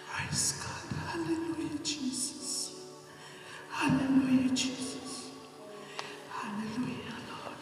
Praise God. Hallelujah, Jesus. Hallelujah, Jesus. Hallelujah, Lord.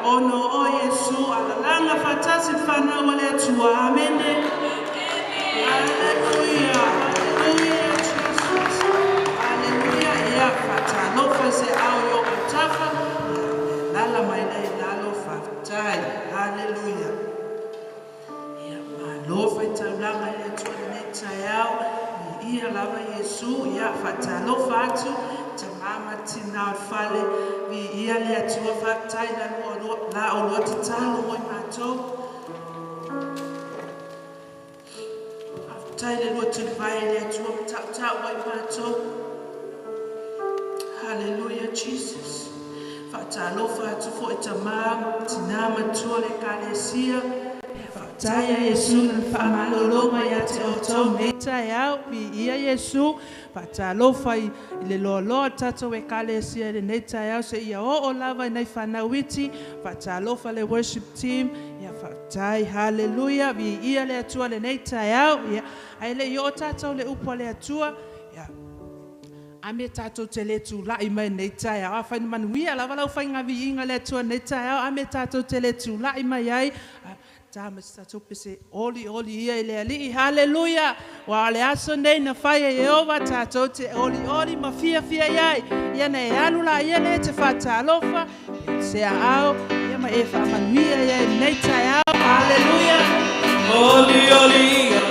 ono o Yesu alalanga fatasi fana wale tua amene. Hallelujah, hallelujah, Jesus. Hallelujah, ya fata no fase au yo utafa. Lala maina ilalo fatai. Hallelujah. Ya malo fata langa ya tua neta yao. Ia lava Yesu ya fata no fatu. Tamama tina fale vi ia le atua fatai na la o lo titalo mo mato. Fatai lo tu vai le atua tata mo mato. Hallelujah, Jesus. Fata lo fatu fo tamama tina matua le kalesia. Taya Yesu na famaloloma ya te oto neta yao vi ia Yesu patalofa ile lolo tato we kalesia le neta yao se ia o lava nei fanawiti patalofa le worship team ya fatai hallelujah vi ia le atua le neta yao ya aile yo tato le upo le atua ya ame tato tele tu la ima neta yao afa ni manuia lava la ufa ngavi inga le atua neta yao ame tato tele tu la ima yai oli ia ile ali hallelujah wa ale asonde na fire Yehova tato te oli mafia yai yana yalula yele te fata alofa se ao yama efa manuia ya neta yao hallelujah oli hallelujah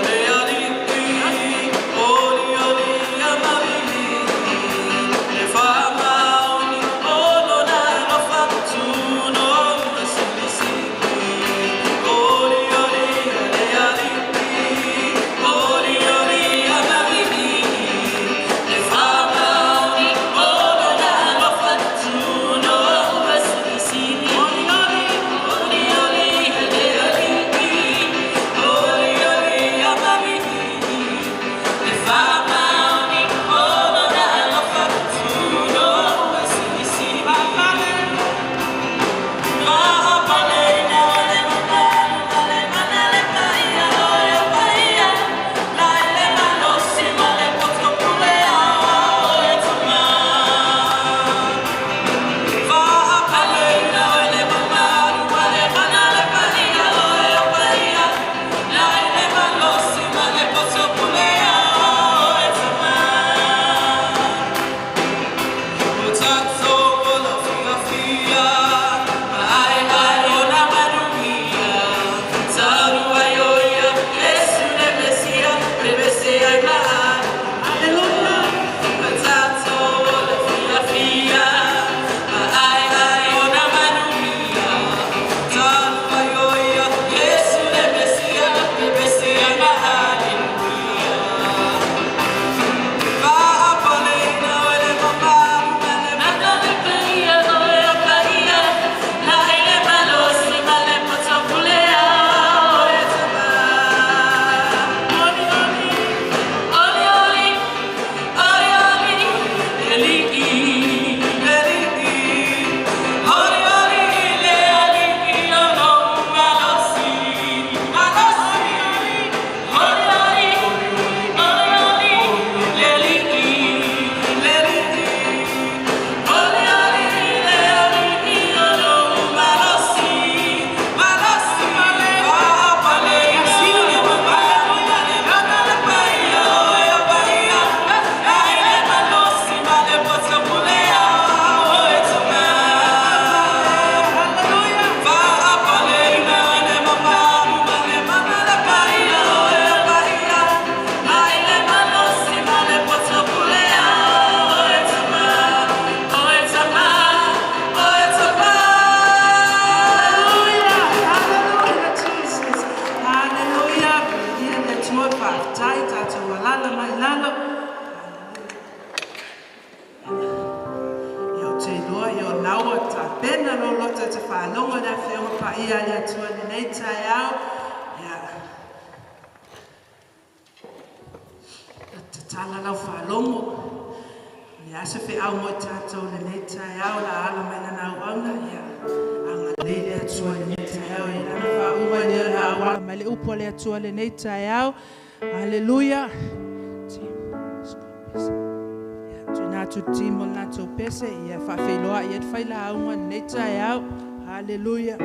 tu timo na tu pese ia fa feloa ia faila uma neta yao Hallelujah.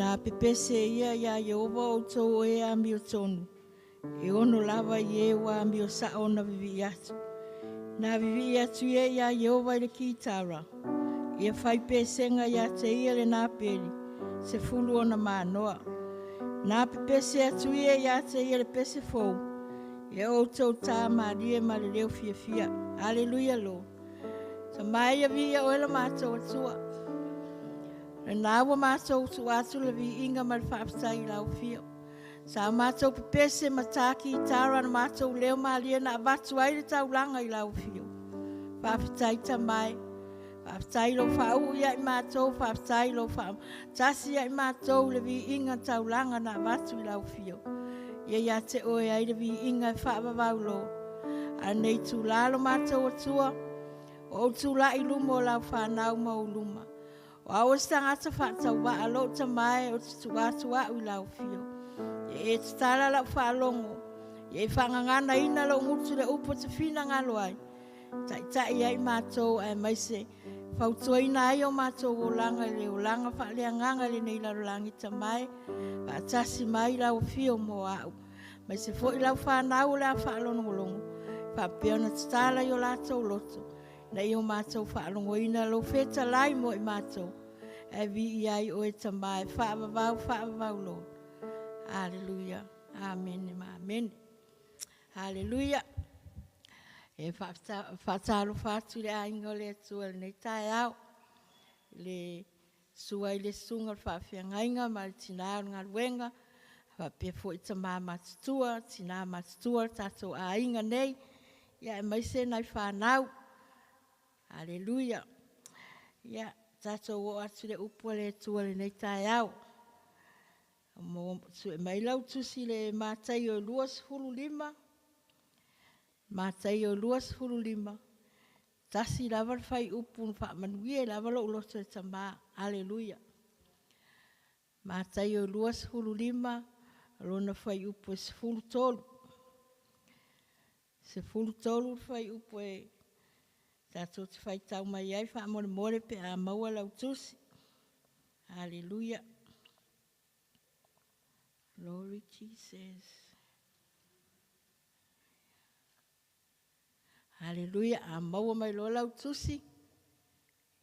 Nā pepese ia ia Yehova o tō e ambi o tonu. E ono lava i e wa ambi o sa ona vivi atu. Nā vivi atu ia Yehova i le ki tara. Ia whai pesenga ia te ia le nā peri. Se fulu ona mānoa. Nā pepese atu ia te ia le pese fōu. Ia o tō tā maria ma le leo fia fia. Aleluia lo. Sa mai via o ela mātou atua. Nā wa mātou tu atu le vi inga ma le whaaptai lau fia. Sa mātou pepese mataki i tāra na mātou leo maria na abatu ai le taulanga i lau fia. Whaaptai ta mai. Whaaptai lo whau ia i mātou, whaaptai lo whau. Tasi ia i mātou le vi inga taulanga na abatu i lau fia. Ia te oe ai le vi inga i whaapavau lo. A nei tu lalo mātou atua. O tu la i lumo lau whanau mau luma. O awas tangata whatau wa alo ta mai o te tuatua u lau fio. E te tala lau whalongo. E whangangana ina lau ngutu le upo te whina ngalo ai. Tai ai mātou ai maise. Whautua ina ai o mātou o langa le o langa whalea nganga le nei lau langi ta mai. Whaatasi mai lau fio mo au. Maise fo i lau whanau le a whalongo longo. Whapeona te tala i o lātou loto. Na i o mātou whaalongo ina lo feta lai mo i mātou. E vi i ai o e tamai. Whaavavau lo. Hallelujah. Amen. Amen. Hallelujah. E whaatalo whātu le ainga le atua le nei tae au. Le sua i le sunga whaafiangainga ma le tinao ngā luenga. Whapea fo i tamā matutua. Tina matutua tatou a inga nei. Ia e maise nai whanau. Hallelujah. Ia, tātou o atu le upua le tua le nei tae au. Mo su e mai lau tusi le mātai o 2:5. Mātai o 2:5. Tasi lava le whai upu na whaamanuia lava lo uloto e tamā. Hallelujah. Mātai o 2:5, lona whai upu e 13. 13 whai upu e tātou te whai tau mai ai whaamore more pe a maua lau tusi. Hallelujah. Glory Jesus. Hallelujah. A maua mai lo lau tusi.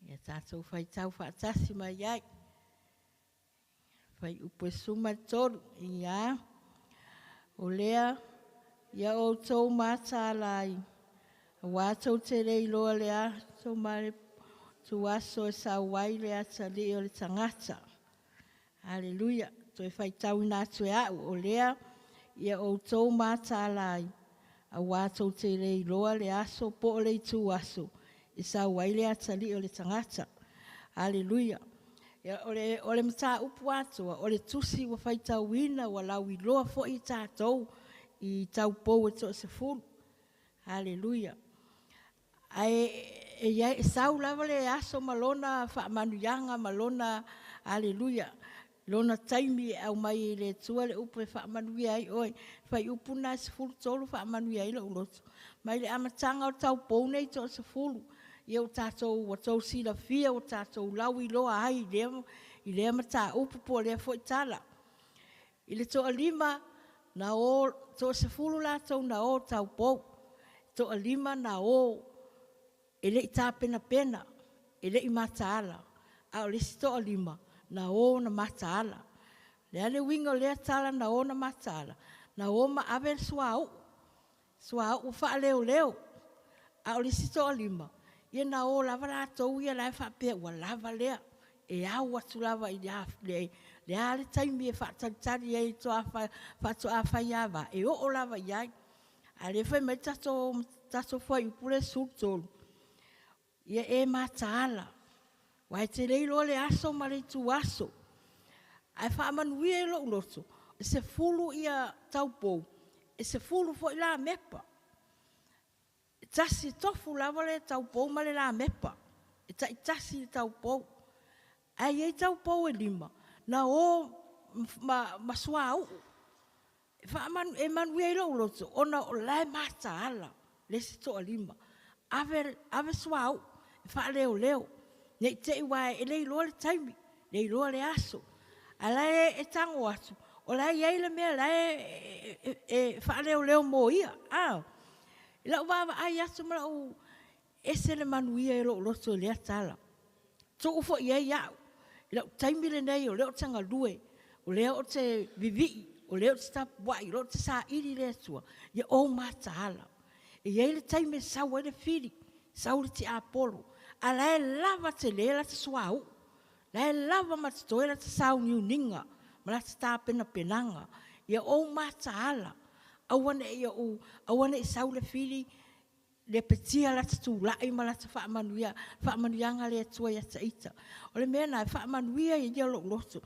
Ia tātou whai tau whaatasi mai ai. Whai upu e suma toru. Ia. O lea. Ia o tau mātā lai. Wātou te rei loa lea. Tau mare tu aso e sa wai lea ta li o le tangata. Hallelujah. To e whai tau nā tue au. O lea. Ia o tau mātā lai. A wātou te rei loa le aso po o le tu aso. I sa wai lea ta li o le tangata. Hallelujah. Ia o le mata upu atua. O le tusi wa whai tau ina wa lau I loa fo I tātou. I tau pou e to se fulu. Hallelujah. Ai e sau lava le aso malona whaamanuianga malona. Hallelujah. Lona taimi au mai le tua le upu e whaamanuia ai oi. Whai upu nā se fulu tolu whaamanuia ai la ulotu. Mai le amatanga o tau pou nei to se fulu. Ia o tātou wa tau sila fia o tātou lau I loa ai I lea mata upu po lea fo I tala. I le toa 5 na o to se fulu la tau na o tau pou. Toa 5 na o ele I tā pena. Ele I mataala. A o lesi toa 5 na o na mataala. Lea le wingo lea tala na o na mataala. Na o ma ave suau. Suau wha leo. A o lesi toa 5. Ia na o lava la tau ia lai whapea ua lava lea. E au atu lava I lea le taimi e whaatari ei to a whai awa. E o lava iai. A le whai mai tato whai upule sultolu. Ia e mataala. Wai te rei lo le aso ma le tu aso. Ai whaamanuia lo uloto. E se fulu ia taupou. E se fulu fo I la mepa. Tasi tofu lava le taupou ma le la mepa. E ta tasi le taupou. Ai ei taupou e 5. Na o masuau. E manuia lo uloto. Ona o lai mataala. Le si toa 5. Ave suau. E wha leo. Nei te iwa e lei loa le taimi. Lei loa le aso. A lai e tango atu. O lai ei le mea lai e wha leo mo ia. Ila uwawa ai atu mara u ese le manuia e lo uloto le atala. To ufo iei au. Ila u taimi le nei o leo tanga lue. O leo o te vivi. O leo te tapuai. O leo te sa iri le atua. Ia o mataala. E iei le taimi e sau e le fili. Sau le ti apolo. A lae lava te lela te suau. Lae lava ma te toela te sau niuninga. Ma la te tāpena penanga. Ia o mataala. Awane ia o. Awane I sau le fili. Le petia la te tūlai ma la te whaamanuia. Whaamanuianga le atua ia ta ita. O le mea nai whaamanuia I ia lo loto.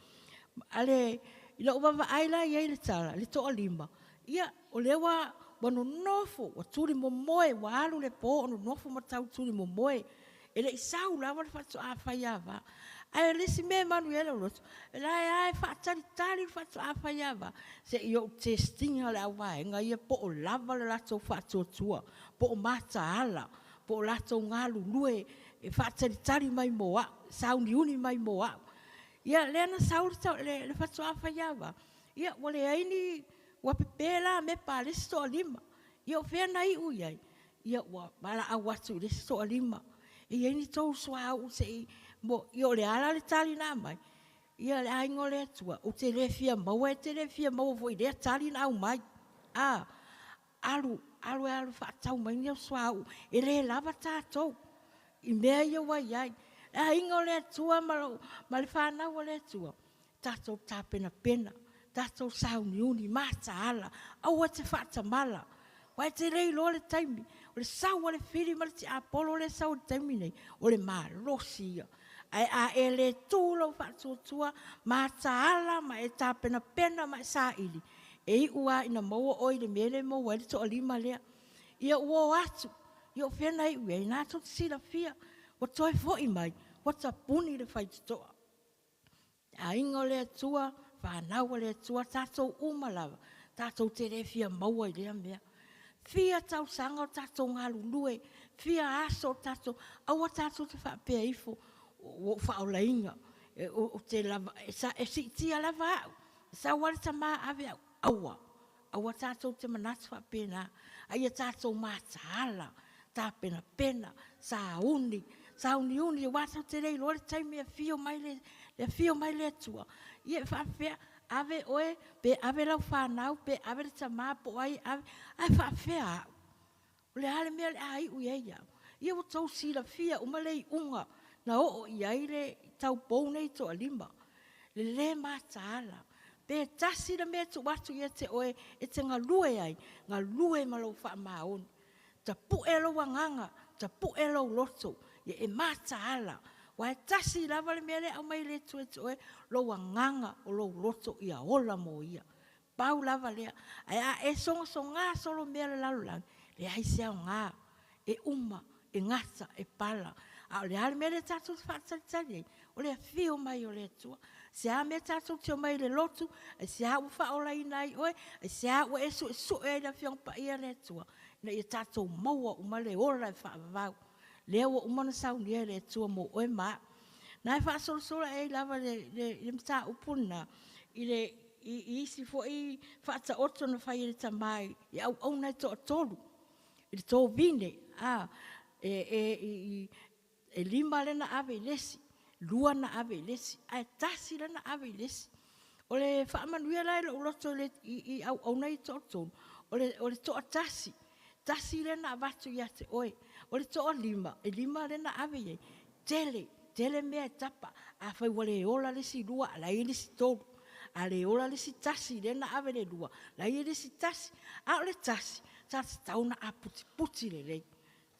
Ale. Ila uwawa aila ia le tala. Le toa 5. Ia o lewa. Wano nofo. Wa turi momoe. Wa alu le po. Ono nofo ma tau turi momoe. Ele I sau lava le whatu a whaiawa. Ai lesi me manuela uloto. Ele ai whaatari tari le whatu a whaiawa. Se I o testinga le awaenga ia po o lava le lato whatu tua. Po o mata ala. Po o lato ngalu lue. E whaatari tari mai moa. Sau ni uni mai moa. Ia lena sau le whatu a whaiawa. Ia wale aini wapepela me pa lesi toa 5. Ia o whena I uiai. Ia wala awatu lesi toa 5. Ia ni tau suau se mo io le ala le tali na mai. Ia le aingo le atua. O te refia mau e te refia mau voi le tali na au mai. Alu whaatau mai ni au suau. E le lava tātou. I mea ia wai ai. E aingo le atua ma le whanau le atua. Tātou tāpena pena. Tātou sauniuni mata ala. Au te whaatamala. Wai te rei lo le taimi. O le sau le fili ma le ti apolo le sau le taimi nei. O le malosi ia. Ai a e le tūlo whaatuatua. Ma taala ma e tāpena pena ma e sa ili. E I ua ina maua oi le mele maua le toa 5 lea. Ia ua atu. Yo whena i ue, nā tō te sira fia. Wa toi fōi mai, wa ta puni le whai toa. A ingo le atua, whanau le atua, tātou umalawa. Tātou te re fia maua i lea mea. Fia tau sanga o tātou ngā lulue, fia aso o tātou, aua tātou te whapea ifo, o whaola inga, o te lava, e si tia lava au, sa wale ta maa ave au, aua tātou te manatu whapea nā, aia tātou maa taala, tā pena pena, sa uni, wātau te rei, lore taimi e fio mai le atua, ia whapea, ave oe, pe ave lau whanau, pe ave le tamā po ai, ai whawhea au. O le hale mea le ai ui ei au. Ia o tau sila fia, umalei unga, na o i aile tau pou nei to alima. Le mātaala. Pe tasi na mea tu watu ia te oe, e te ngā lue ai, ngā lue malau wha maoni. Ta pu e lau anganga, ta pu e lau loto, ia e mātaala. Wai tasi lava le mea le au mai le tu e te oe, lo anganga o lo loto ia ola mo ia. Pau lava lea, a e songa ngā solo mea le lalulang, le aise au ngā, e uma, e ngata, e pala. A le hale mea le tātou te whaatalitari, o le fio mai o le tua. Se a mea tātou te o mai le lotu, e se a ufa ola ina i oe, e se a ua e su e la fiong pa ia le tua. Na ia tātou maua uma le ola e whaavavau. Lea ua umana saunia le tua mo oe maa. Na e whaasola e lava le mta upuna, i isi fo i whaata oto na whai le tamai, i au nei to tolu, i le tō vine, e lima lena ave lesi, lua na ave lesi, ai tasi lena ave lesi. O le whaamanuia lai le uloto i au nei to tolu, o le toa tasi, tasi lena avatu ia te oe, o le toa lima, e lima lena ave iei, tele mea tapa, a whai wale ola lesi lua, la i lesi tolu. A le ola le si tasi, lena ave le lua. La ia le si tasi, a o le tasi, tata tau na a puti le lei.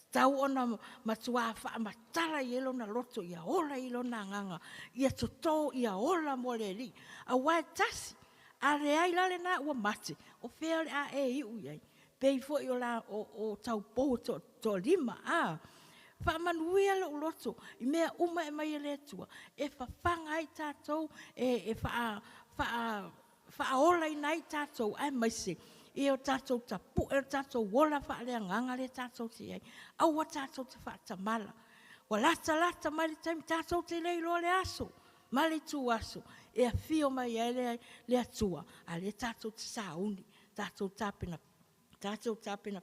Tau ona matua wha matala i elo na loto, ia ola i lo na nganga, ia toto, ia ola mo le li. A wai tasi, a le ai lale na ua mate, o whea le a e iu iai. Pei fo i o la o tau pou to lima, Wha manuia lo loto, i mea uma e mai le tua, e whawhanga ai tātou, e whaola i nai tātou, ai mai se, e o tātou tapu, e o tātou wola whaalea nganga le tātou te ai, aua tātou te whaatamala. Wa lata mai le taimi tātou te lei loa le aso, ma le tu aso, e a fio mai e le atua, a le tātou te sauni, tātou tāpena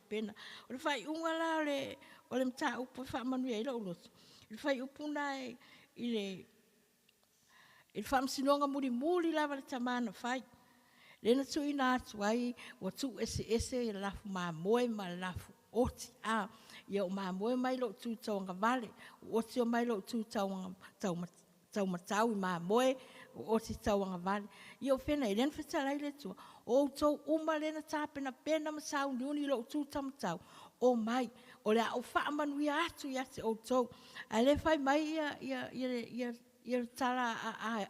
pena. O le whai unga la o le mta upu wha manu e lau loto. I le whai upu na i le whamsinonga muri lava le tamana whai. Lena tu ina atu ai, wa tu ese i lafu maa moe ma lafu oti. Ia o maa moe mai lo tu taonga vale, oti o mai lo tu tau matau i maa moe, oti taonga vale. Ia o whena, i lena whetalai le tua. O tau uma lena tāpena pena ma sauni uni lo tu tamatau. O mai, o le au whaamanuia atu i ate o tau. A le whai mai ia tala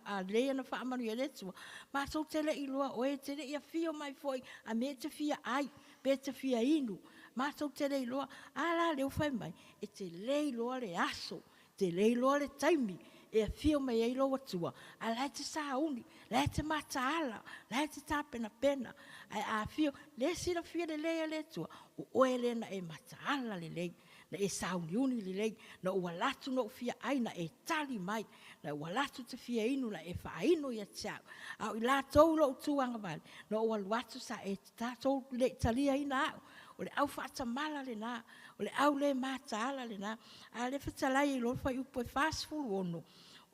a lea na whaamanuia le tua. Ma tau tele i loa o e tele ia fio mai foi, a me te fia ai, pe te fia inu. Ma tau tele i loa, a la leo whai mai, e te lei loa le aso, te lei loa le taimi, e a fio mai ei loa tua. A lai te sauni, lai te mataala, lai te tāpena pena. A fio, le sira fia le leia le tua, o oe lena e mataala le lei, na e sauni uni le lei, na ua latu no fia aina e tali mai, na ua latu te fia inu, na e whaino ia tiau. Au i la tau lo tuanga vale, na ua luatu sa e tātou le talia ina au, o le au whaatamala le nā, o le au le mataala le nā, a le whatalai i lofa i upo e whaasfulu ono,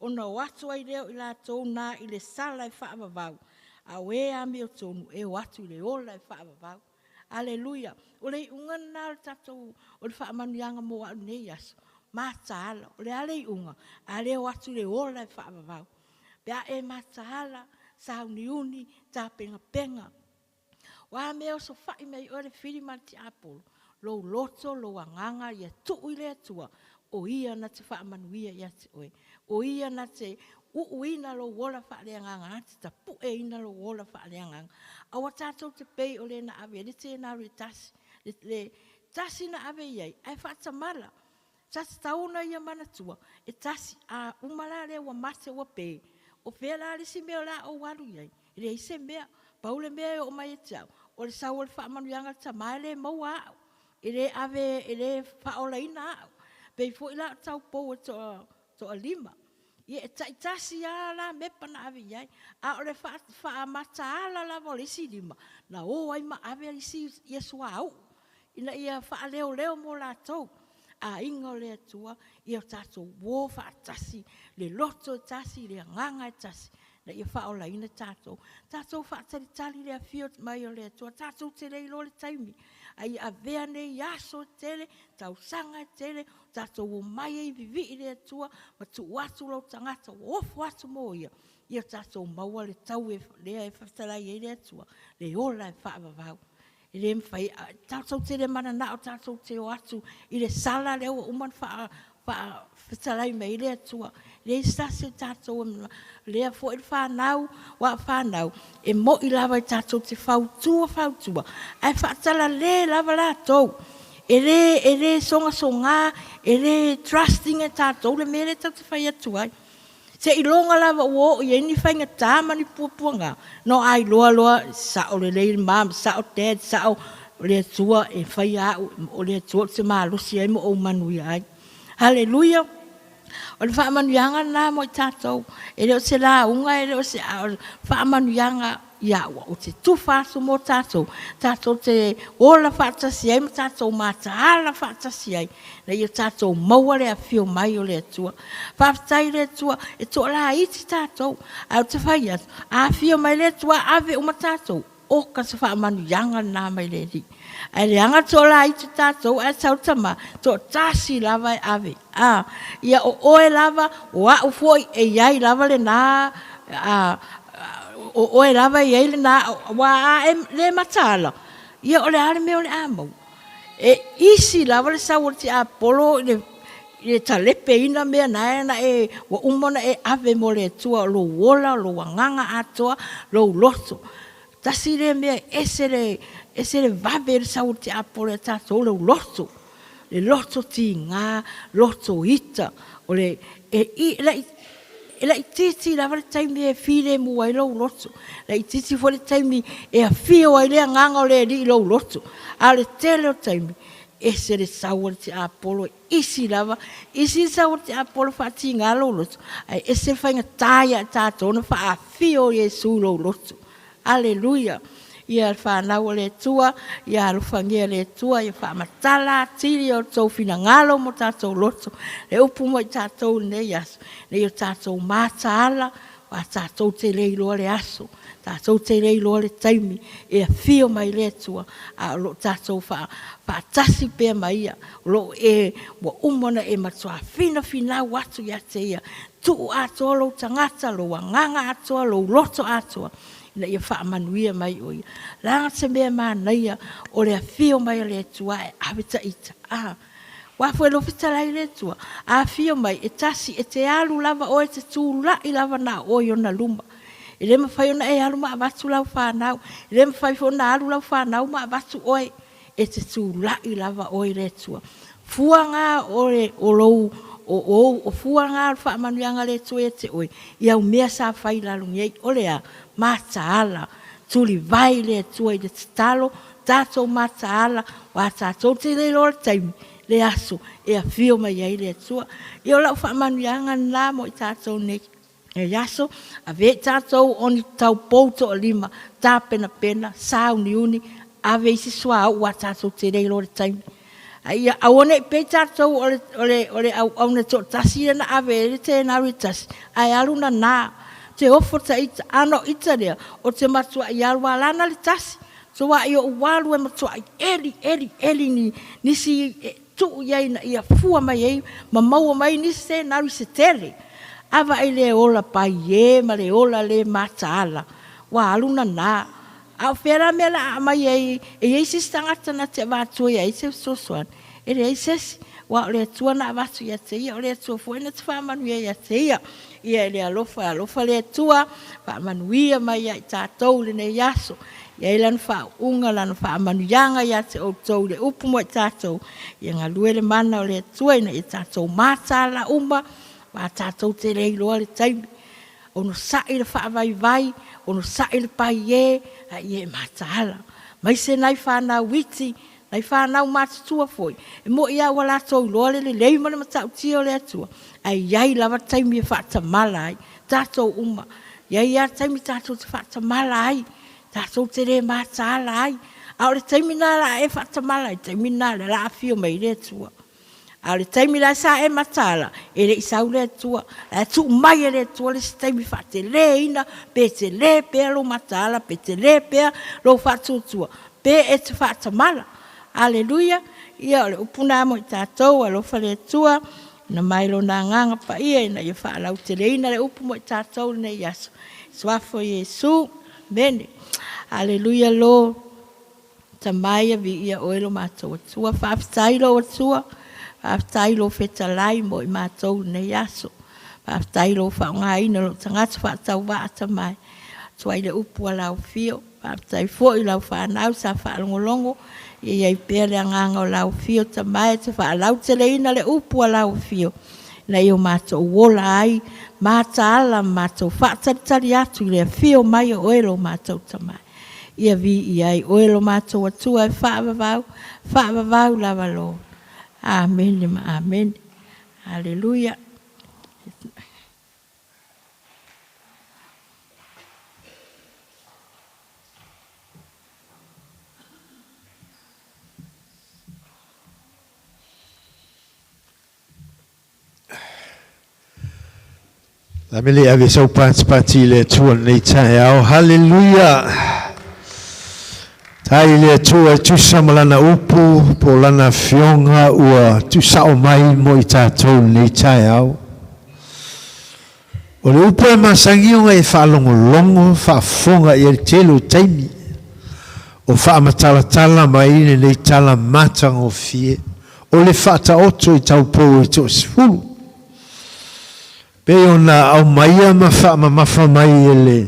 ona o atu ai leo i la tau nā i le sala e whaavavau, a we a mi o tonu e o atu i le ola e whaavavau. Aleluia. O le unga nā le tatou o le whaamanuianga mo au nei aso. Mātaala. O le ale i unga. A le o atu le ola e whaavavau. Pea e mātaala, sauni uni, tāpenga penga. Wa mea o so whai mei o le whirimati apolo. Lo loto, lo anganga, ia tuu i le atua. O ia na te whaamanuia ia te oe. O ia na te uina lo wola whaaleanganga, te tapu e ina lo wola whaaleanganga. Awa tātou te pei o le na awe, le te na re tasi, le tasi na ave iai, ai whaatamala. Tasi tauna ia manatua, e tasi a umala le wa mate wa pe. O pēla le si mea la o waru iai, le ise mea, paule mea o mai e tiau. O le sau le whaamanuianga tamai le maua au. Ele ave, ele whaola ina au. Pei fo ila tau pou e to a lima. Ia e taitasi a la mepa na ave iai. A o le wha mata ala la vo le si lima. Na o ai ma ave le si Yesu au. Ina ia wha leo mo la tau. A inga o le atua, ia tātou wō wha tasi, le loto tasi, le nganga tasi. Na ia wha ola ina tātou. Tātou wha tali le awhio mai o le atua, tātou te leilo le taimi. Ai a vea ne yaso tele, tau sanga tele, tātou o mai e vivi i le atua, ma tu watu lau tangata, ofu watu mo ia. Ia tātou maua le tau e lea e whaftalai e le atua, le ola e wha avavau. I le mwhai, tātou te le mana nao, tātou te o atu, i le sala le o uman whaatalai me i le atua. Le stase tātou, lea fo i whanau, wa whanau, e mo i lava i tātou te whautua. Ai whaatala le lava la tau. E le songa, e le trusting e tātou, le mere tau te whai atuai. Se ilonga lava o i eni whainga tāma ni puapuanga. No ai loa, sa o le leil mam, sa o dad, sa o le tua e whai au, o le tua te maalusi ai mo o manui ai. Hallelujah. O le whaamanuianga nā mo i tātou. E leo se la unga, e leo se whaamanuianga iaua. O te tuwhātu mo tātou. Tātou te ola whaatasi ai, mo tātou mātaala whaatasi ai. Na ia tātou maua le a whio mai o le atua. Whaafitai le atua, e tō la iti tātou. Au te whai atu. A whio mai le atua, ave uma tātou. O ka se whaamanuianga nā mai le ri. Ai le anga tō la iti tātou, ai tau tama, tō tāsi lava e ave. Ia o oe lava, o a ufoi e iai lava le nā, o oe lava i eile nā, wa le matala. Ia o le ale meo le amau. E isi lava le sau ti apolo, le talepe ina mea naena e, wa umona e ave mo le tua, lo wola, lo wanganga atoa, lo loto. Tasi le mea ese le vabe le sau ti apolo e tato, le loto. Le loto ti ngā, loto ita. O le, la ititi la vale taimi e file mu ai lo loto. La ititi fo le taimi e a fio ai le nganga o le li lo loto. A le tele o taimi. Ese le saua ti apolo isi lava. Isi saua ti apolo fa ti ngā lo loto. Ai ese whainga taia tātona fa a fio Yesu lo loto. Aleluia. Ia whanau le tua, ia alufangia le tua, ia whamatala, tiri o tau whina ngalo mo tātou loto. Le upu mo i tātou nei aso. Le o tātou mātaala, wa tātou te leiloa le aso. Tātou te leiloa le taimi, ia whio mai le tua. A lo tātou whaatasi pēr mai ia. Lo e wa umona e matua whina watu ia te ia. Tuu atoa lo tangata, lo wanganga atoa, lo loto atoa. Na ia whaamanuia mai oi. Langa te mea mānaia o le whio mai le tua e awita ita. Wafue lo fitalai le tua. A whio mai e tasi e te alu lava o e te tūla i lava na oi o na luma. E le mawhai ona e alu ma abatu lau whanau. E le mawhai ona alu lau whanau ma abatu oi e te tūla i lava oi le tua. Fuanga o lou o fuanga al whaamanuianga le tua e te oi. Iau mea sa whai lalungi o lea. Mātaala, tuli vai le tua i te talo, tātou mātaala, wa tātou te leilo le taimi, le aso, e a whio mai ai le tua. I o lau whaamanuianga nā mo i tātou nei. E aso, a ve tātou oni tau pouto o lima, tā pena, sāu ni uni, a ve isi sua au wa tātou te leilo le taimi. Ia aone pe tātou ole au ne tō tasi na ave le te nāri tasi, ai aluna nā, te ofo ta ita, ano ita rea, o te matua i alwa lana le tasi. So wa i o walu e matua i eli nisi tuu iai na ia fua mai ei, ma maua mai nisi te nari se tele. Ava i le ola pai e, ma le ola le mataala. Wa aluna nā. Au whera mea la mai ei, e eisi stangata na te wātua i eise sosoan. E le eisesi, wa o le tua na watu ia te ia, o le tua fuena te whamanuia ia te ia. Ia le alofa le tua, whamanuia mai ia i tātou le ne yaso. Ia lan fa unga lan fa manuyanga ia te o tau le upu mo tatou. Ia ngā luele mana o le tuaina i tatou mātala umba. Ma tatou te rei loa le taimi. Ono sai le fa vai, ono sai le pai e, a ie mātala. Mai se nai whānau witi, nai whānau mātutua foi. E mo ia wala tau loa le lei mana matau tio le atua. Ai iai lava taimi e whaatamala ai. Tatou umba. Iai ia taimi tatou te whaatamala ai. Tatou te re mātala ai. Au le taimi nā la e whaatamala ai. Taimi nā le la afio mai le atua. Au le taimi la sa e matala, e le isau le atua, e tu mai e le atua le si taimi fa te le ina, pe te le pea lo matala, pe te le pea lo fa tutua, pe e te fa tamala. Aleluia, ia le upuna mo i tātou, alo fa le atua, na mai lo na nganga pa ia, ina ia fa alau te le ina le upu mo i tātou le yasu. Swafo Yesu, mene. Aleluia lo, tamaya vi ia oelo mātou atua, fa aftai lo atua, Aftai lo fetalai mo i mātou nei aso. Aftai lo whaungaina lo tangata whaatau wāta mai. Tuai le upu a lau fio. Aftai fo i lau whanau sa whaalongolongo. Iai pēr le anganga o lau fio ta mai te whaalau te leina le upu a lau fio. Nei o mātou wola ai. Māta ala mātou whaataritari atu le fio mai o oelo mātou ta mai. Ia vi iai oelo mātou atua e whaavavau lava lo. Amen, amen. Hallelujah. La mele ave sau pati le tuan nei tai au. Hallelujah. Tai le tua tu samalana upu po lana fionga ua tu sao mai mo i tātou nei tai au. O le upu e masangionga e whaalongolongo, whaafonga i el telo taimi. O whaamatalatala mai nei tala matang o fie. O le whaata oto i tau pou i tō sifuru. Pe o na au maia ma whaamamafa mai e le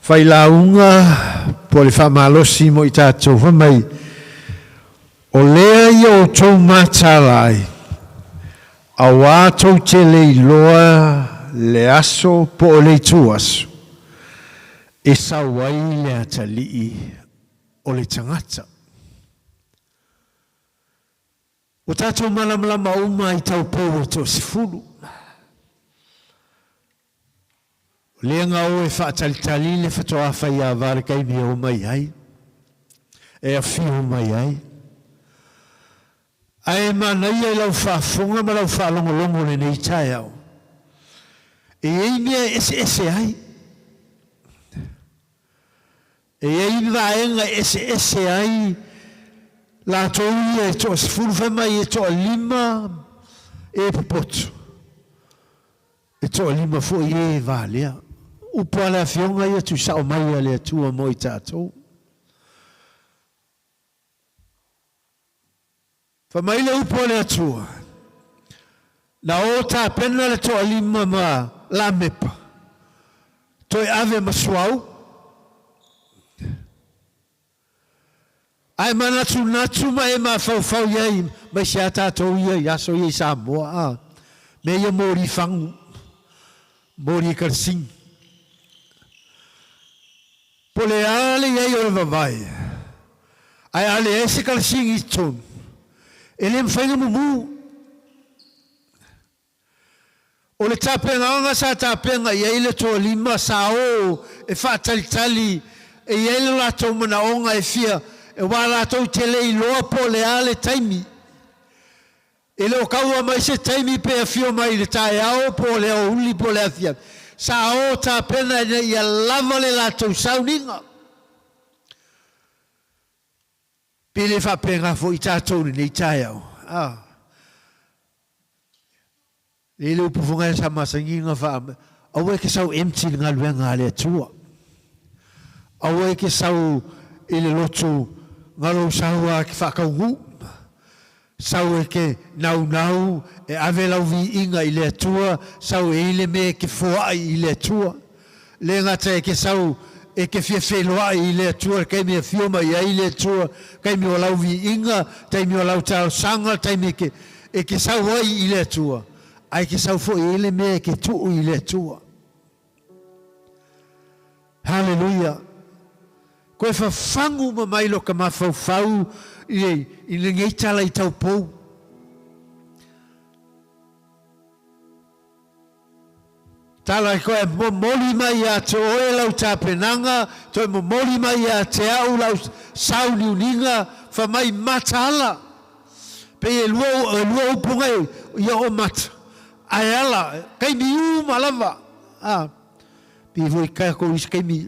whailaunga po le whamalosi mo i tātou whamai. O lea i o tau mātalai. A wātou te le loa le aso po o le tuaso. E sa wai le atalii o le tangata. O tātou malamlama uma i tau pou o tō sifuru. Lenga o e whaatalitali le whatoa whai a wāre kai mi o mai ai. E a whio mai ai. A e mana ia lau whaafonga ma lau whaalongolongo le nei tai au. E ei mea ese ai. E ei vaenga ese ai. La toia e toa sifuru whamai e toa lima e popoto. E toa lima fo i e vālea. Upa la fionga ia tu sao mai a le atua mo i tātou. Whamai le upa le atua. Na o tā pena le toa lima ma la mepa. Toi ave masuau. Ai manatu natu ma e ma fau iai. Ma si a tātou ia yaso iai Samoa. Me ia mori fangu. Mori karsing. Pole ale iai o le vavai. Ai ale ese karsing i tonu. Ele mwhainga mumu. O le tāpenga sa tāpenga iai le toa lima sa o e whaatalitali e iai le latou mana onga e fia e wā latou te lei loa po le ale taimi. E le o kaua mai se taimi pe a fio mai le tae ao po le o uli po le afia. Sa o tāpena e ia lava le latou sauninga. Pele whapenga fo i tātou nei tae au. Le le upufunga e sa masanginga wha. Awa e ke sau empty ngā luenga le atua. Awa e ke sau ele loto ngaro sau a ki whakaungu. Sau e ke nau e ave lau vi inga i le atua. Sau e ile me ke foa i le atua. Le ngata e ke sau e ke whewheloa i le atua, kei mea whioma i ai le atua, kei mea o lau vi inga, tei mea o lau tau sanga, tei mea e ke sau ai i le atua. Ai ke sau fo i ele mea e ke tuu i le atua. Hallelujah. Koe whawhangu ma mai lo ka mawhau i le ngei tala i tau pou. Tala i koe moli mai a te oe lau tāpenanga, toi moli mai a te au lau sau niuninga, wha mai matala. Pe e lua upunga i o mata. Ai ala, kei mi u malava. Pe i voi kako isi kei mi,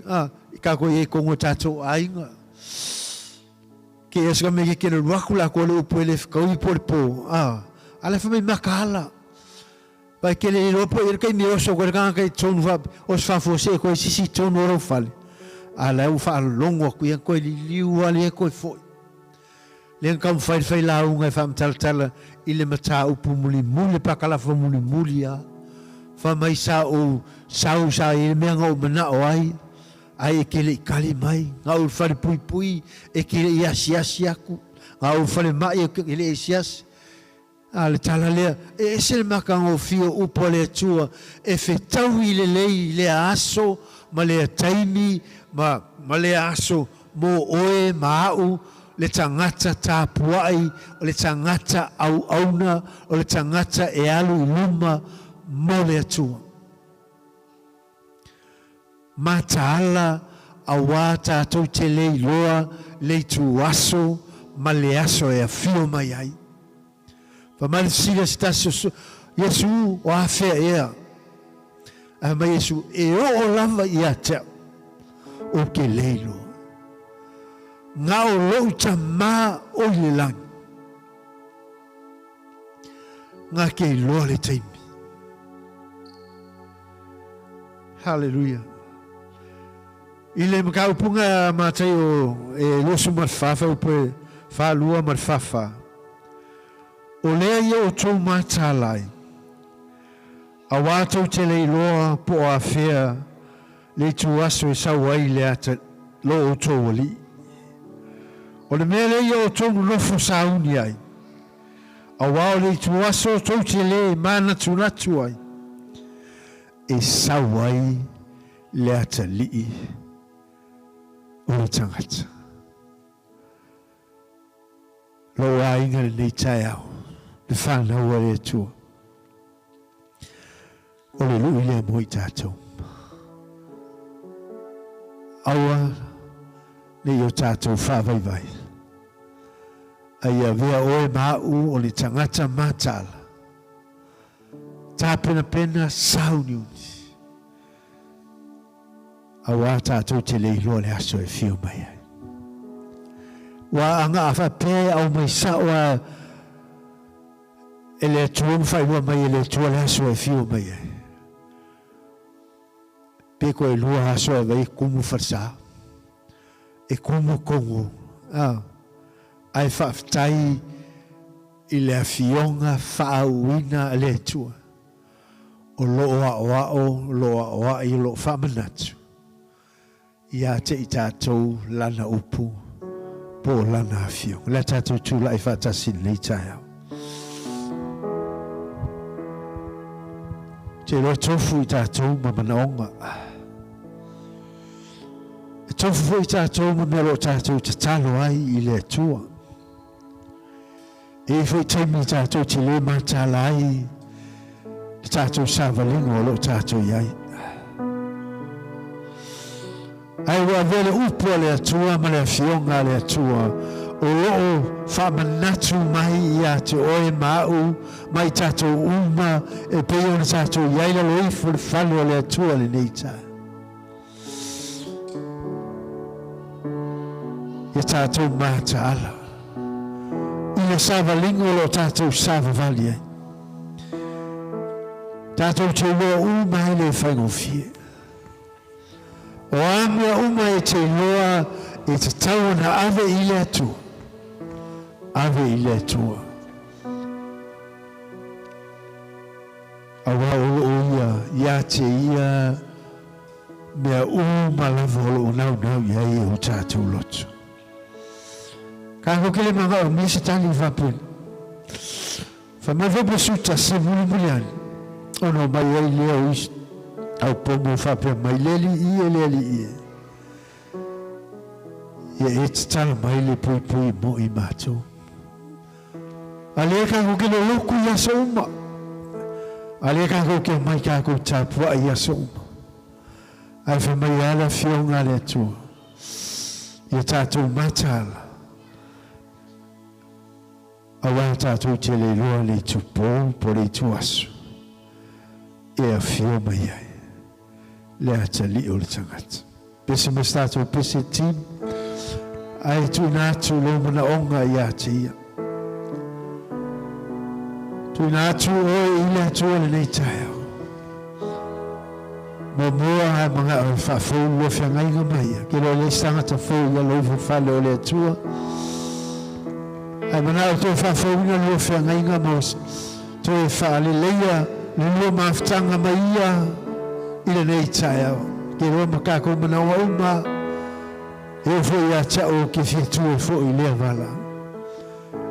kako i e kongo tātou ainga. Ke eska me ke kena ruaku la kua le upu ele whakau i pore pō. Ala wha mai makaala. Pai kele i ropo i kei mi oso kore kanga kei tonu wha, os whafo se koe sisi tonu orau whale. Ala u wha longo kui an koe li liu ali e koe foi. Le kam whai la unga e whamtalatala i le mata upu muli muli pakalafa muli muli a. Wha mai sa o sau sa i le mea ngau mana o ai. Ai e kele i kali mai. Ngau whare pui pui e kele i asi aku. Ngau whare mai e kele i siasi. Le tala lea, e se le makanga o fio upo le atua, e whetau i le lei, le aso, ma le taimi, ma le aso, mo oe, ma au, le tangata tāpuai, o le tangata au auna, o le tangata e alu i luma, mo le atua. Ma taala, a wā tātou te lei loa, le tu aso, ma le aso e a fio mai ai. Pamali sila sitaso Yesu o afea ea. Ma Yesu e o lava i a teo. O ke leilo. Ngā o lou ta mā o le langi. Ngā ke loa le taimi. Hallelujah. I le makaupunga mātai o e losu marfafa upe whālua marfafa. O lea ia o tō mātālai. A wātou te lei loa po a whea le tū aso e sau ai le ata lo o tō wali. O le mea le ia o tō nofo sauni ai. A wāo le tū aso tō te le mana tūnatu ai. E sau ai le ata lii o le tangata. Lo a inga le nei tai au. Le whanau a le atua. O le lui le moi tātou. Aua le o tātou whawaiwai. Ai a vea oe mau o le tangata mātala. Tā pena sauniuni. Aua tātou te leilo le aso e whio mai ai. Wa anga a whapea au mai sawa ele atua mwhai mai ele atua le aso e whio mai ai. Peko e lua aso e wei kumu wharsa. E kumu kongo. Ai whaftai i le awhionga whaauina le atua. O loa o loa i lo whamanatu. Ia te i tātou lana upu. Po lana awhionga. Le tātou tūla i whatasin nei tai au. Te roa tofu i tātou mamanaonga. E tofu i tātou mamelo tātou te talo ai i le atua. E fwoi taimi i tātou te le mātala ai. Te tātou sāwalingo o lo tātou iai. Ai wa vele upo le atua ma le awhionga le atua. O loo whamanatu mai ia te oe mau, mai tātou uma, e peo na tātou iaila lo ifo le whalo le atua le neita. Ia tātou māta ala. Ia sāwalingo lo tātou sāwawali ai. Tātou te loa uma ele whaingofie. O amia uma e te loa e te tau na ave i le atua. Ave i le atua. Awa o ia te ia mea malava o lo nau ia e o tātou lotu. Ka ko kele manga o misa tali vapun. Fa mai va besuta se muli o no mai ai leo is au pomo fa pe mai leli i e tala mai le pui mo i matou. Ale ka ko kele loku ia so uma. Ale ka ko ke mai ka ko tapua ia so uma. Ai fa mai ala fionga le tu. Ia tātou matala. Awa tātou te le roa le tupo po le tuasu. E a fio mai ai. Le atali o le tangata. Pese mas tātou pese tim. Ai tu nātu lo mana onga i ate ia. Tu nātu o i le atua le nei taeo. Mo mua ai mga o whafou lo whiangainga mai. Kero le sangata fou ia lo whawhale o le atua. Ai mana o tō whawhaunga lo whiangainga mos. Tō e whaale leia lua maftanga mai ia i le nei taeo. Kero makako mana o uma. E o fo ia tau ke fiatu e fo i lea wala.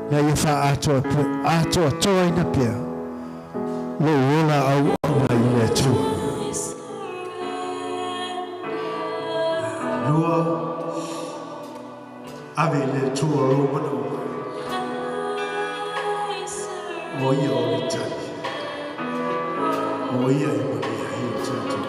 Na ia wha atoa toa ina pia. Lo ola au au i lea tua. Lua ave le tua lo mana uma. O ia o le tani. O ia i mania i o tatu.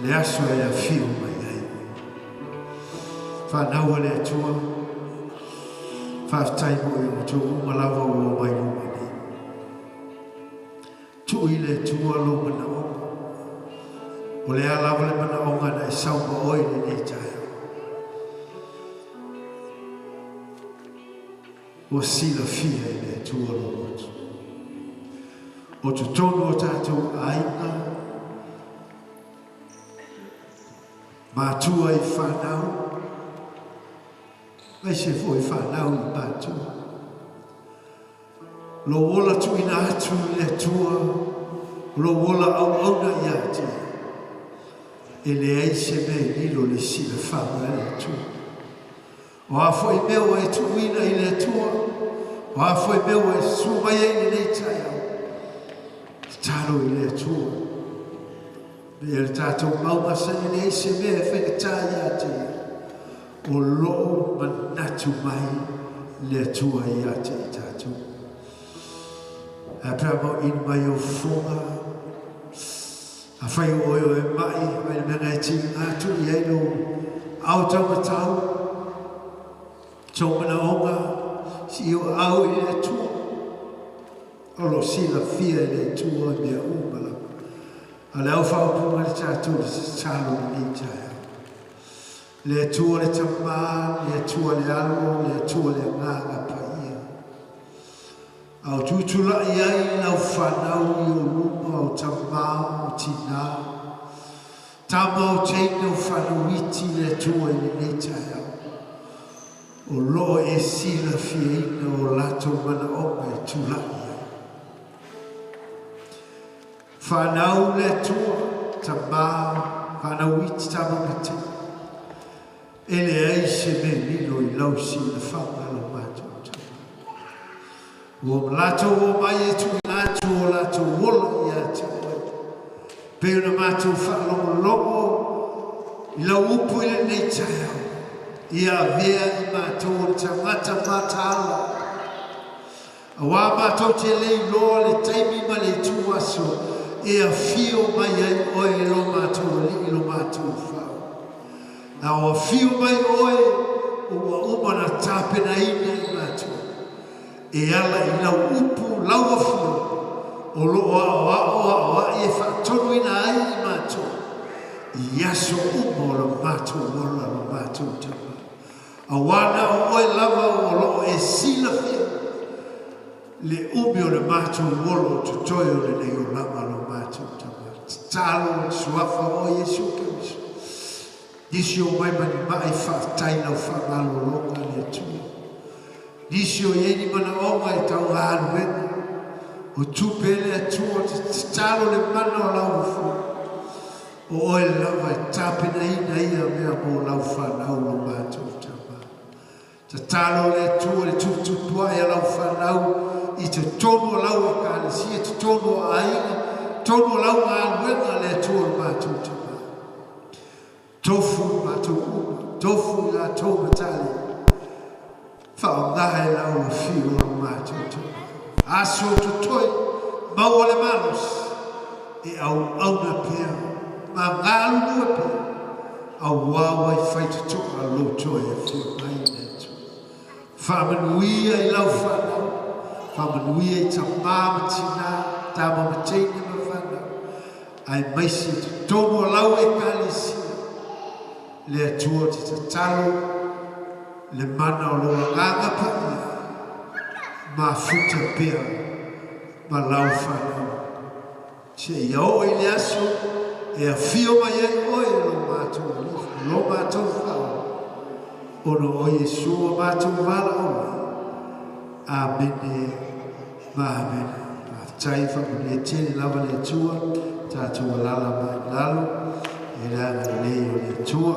le aso e a fio mai ai. Whanau le atua, whaftai mo i o tō umalawa o mai umani. Tui le atua lo mana onga, o le alawa le mana onga na e sauma oi le nei taia. O sila fia i le atua lo motu. O tu tonu o tātou aina, mātua i whanau, mai se fo i whanau i mātua. Lo wola tu ina atu i le tua, lo wola au auna i ati. E le ei se me nilo le sila whama i le tua. O a fo i meo e tu ina i le tua, o a fo i meo e sumai e nei tai au. Taro i le tua. Me le tātou maumasa i nei se me e whekatai ati. O loo manatu mai le tua i ati i tātou. A pramo in mai o fonga. A whai o eo e mai, mai le mena e ti atu i eino au tau matau. Tau mana onga, si o au i le tua. Olo sila fia le tua mea umala. A le au whaupunga le tātou le talo ni taia. Le tua le tamā, le tua le alo, le tua le nganga paia. Au tutula i ai lau whanau i o luma o tamā o tina. Tama o teina o whanau iti le tua i le taia. O loo e sila fia ina o lato mana opa e tulai. Whanau le tua, tamā, whanau iti tama mate. Ele ai se me nilo i lausi na whanga lo mātou tama. Ua mlato o mai e tu nātu o lato wola i a te oi. Peo na mātou whalongo longo i lau upu i le nei taia. I a vea i mātou o tangata mātala. A wā mātou te lei loa le taimi ma le tu aso. E a fio mai ai oe lo mātou li lo mātou whao. A o fio mai oe ua umana tāpena ina i mātou. E ala i lau upu lau a fio. O lo oa e whaatonu ina ai i mātou. I aso umo lo mātou wala lo mātou tama. A wana o oe lava o lo e sila fia. Le umio le mātou wolo tu toio le nei o lama lo mātou tama. Talo suafa o Yesu Keriso. Nisi o mai mani mai whataina o whamalo longa le tua. Nisi o yeni mana onga e tau haru wena. O tupele a tua te talo le mana o lau fu. O oe lava e tāpena ina ia mea mo lau whanau lo mātou tama. Ta talo le tua le tututua e lau whanau. I te tono lau e kālesia, te tono aina, tono lau ngā wenga le tua mātou tama. Tofu mātou uma, tofu ngā tō matali. Whao ngahe lau a whio o mātou tama. Aso to toi, maua le manos, e au auna pia, ma ngā lua pia, au wawai whaita toa lo toi e whio mai netu. Whamanuia i lau whanau, whamanuia i ta māmatina, ta mamateina ma whanau. Ai maisi te tono lau e kālesia. Le atua te ta talo, le mana o loa nganga paia. Ma futa pia, ma lau whanau. Te iau i le aso, e a whio mai ai oe lo mātou alifu, lo mātou whao. Ono o Yesua mātou wala oe. Amene, ma amene. Ma tai whamune e tēne lava le tua, tātua lala mai lalo, e ranga leo le tua.